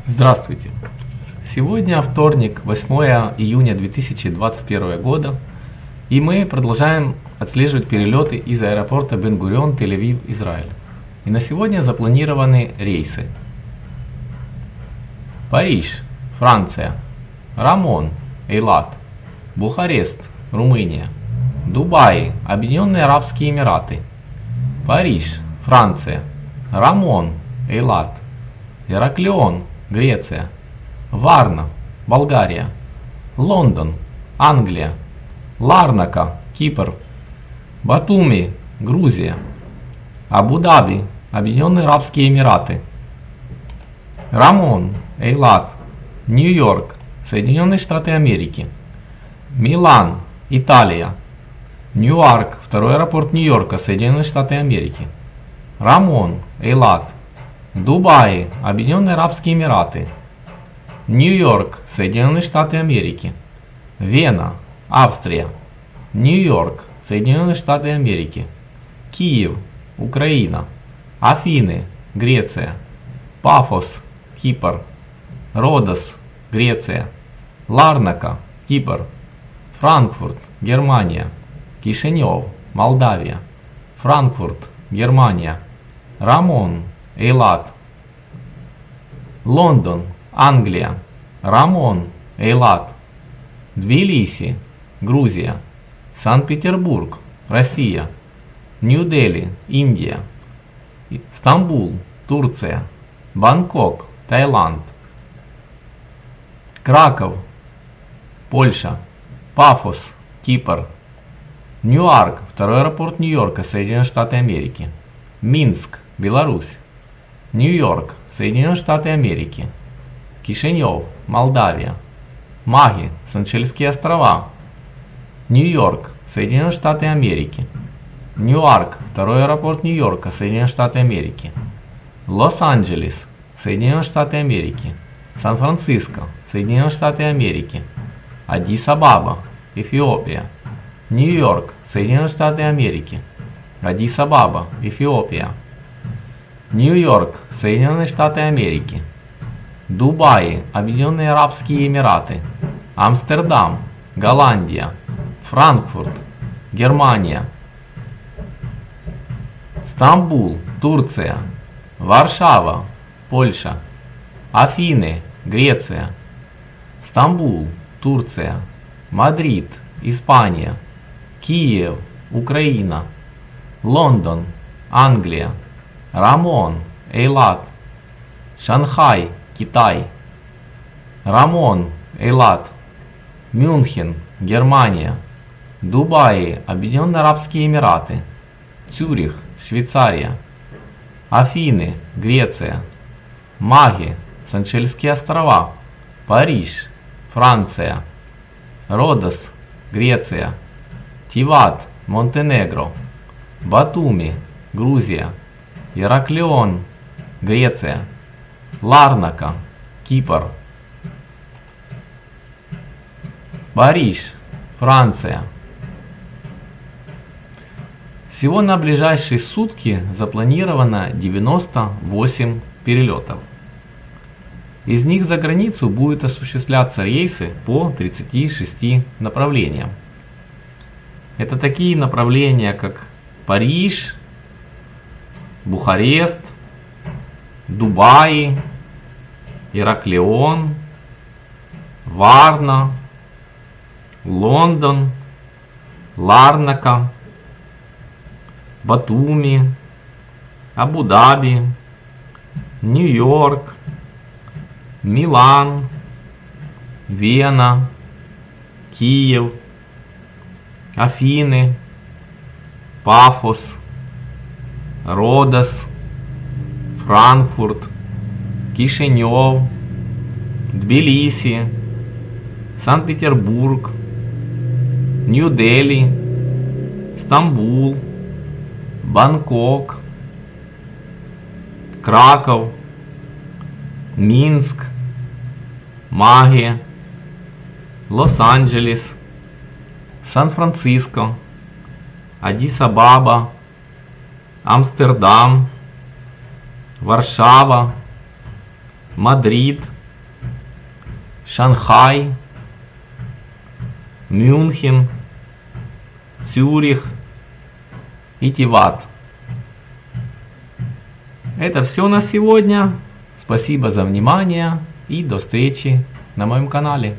Здравствуйте! Сегодня вторник, 8 июня 2021 года, и мы продолжаем отслеживать перелеты из аэропорта Бен-Гурион, Тель-Авив, Израиль. И на сегодня запланированы рейсы. Париж, Франция. Рамон, Эйлат. Бухарест, Румыния. Дубай, Объединенные Арабские Эмираты. Париж, Франция. Рамон, Эйлат. Ираклион, Греция. Варна, Болгария. Лондон, Англия. Ларнака, Кипр. Батуми, Грузия. Абу-Даби, Объединенные Арабские Эмираты. Рамон, Эйлат. Нью-Йорк, Соединенные Штаты Америки. Милан, Италия. Ньюарк, второй аэропорт Нью-Йорка, Соединенные Штаты Америки. Рамон, Эйлат. Дубай, Объединенные Арабские Эмираты. Нью-Йорк, Соединенные Штаты Америки. Вена, Австрия. Нью-Йорк, Соединенные Штаты Америки. Киев, Украина. Афины, Греция. Пафос, Кипр. Родос, Греция. Ларнака, Кипр. Франкфурт, Германия. Кишинев, Молдавия. Франкфурт, Германия. Рамон, Эйлат. Лондон, Англия. Рамон, Эйлат. Тбилиси, Грузия. Санкт-Петербург, Россия. Нью-Дели, Индия. Стамбул, Турция. Бангкок, Таиланд. Краков, Польша. Пафос, Кипр. Ньюарк, второй аэропорт Нью-Йорка, Соединенные Штаты Америки. Минск, Беларусь. Нью-Йорк, Соединенные Штаты Америки. Кишинев, Молдавия. Маги, Сейшельские острова. Нью-Йорк, Соединенные Штаты Америки. Ньюарк, второй аэропорт Нью-Йорка, Соединенные Штаты Америки. Лос-Анджелес, Соединенные Штаты Америки. Сан-Франциско, Соединенные Штаты Америки. Аддис-Абаба, Эфиопия. Нью-Йорк, Соединенные Штаты Америки. Аддис-Абаба, Эфиопия. Нью-Йорк, Соединенные Штаты Америки. Дубай, Объединенные Арабские Эмираты. Амстердам, Голландия. Франкфурт, Германия. Стамбул, Турция. Варшава, Польша. Афины, Греция. Стамбул, Турция. Мадрид, Испания. Киев, Украина. Лондон, Англия. Рамон, Эйлат. Шанхай, Китай. Рамон, Эйлат. Мюнхен, Германия. Дубай, Объединенные Арабские Эмираты. Цюрих, Швейцария. Афины, Греция. Маги, Сейшельские острова. Париж, Франция. Родос, Греция. Тиват, Монтенегро. Батуми, Грузия. Ираклион, Греция. Ларнака, Кипр. Париж, Франция. Всего на ближайшие сутки запланировано 98 перелетов. Из них за границу будут осуществляться рейсы по 36 направлениям. Это такие направления, как Париж, Бухарест, Дубай, Ираклион, Варна, Лондон, Ларнака, Батуми, Абу-Даби, Нью-Йорк, Милан, Вена, Киев, Афины, Пафос, Родос, Франкфурт, Кишинев, Тбилиси, Санкт-Петербург, Нью-Дели, Стамбул, Бангкок, Краков, Минск, Маги, Лос-Анджелес, Сан-Франциско, Аддис-Абаба, Амстердам, Варшава, Мадрид, Шанхай, Мюнхен, Цюрих и Тиват. Это все на сегодня. Спасибо за внимание и до встречи на моем канале.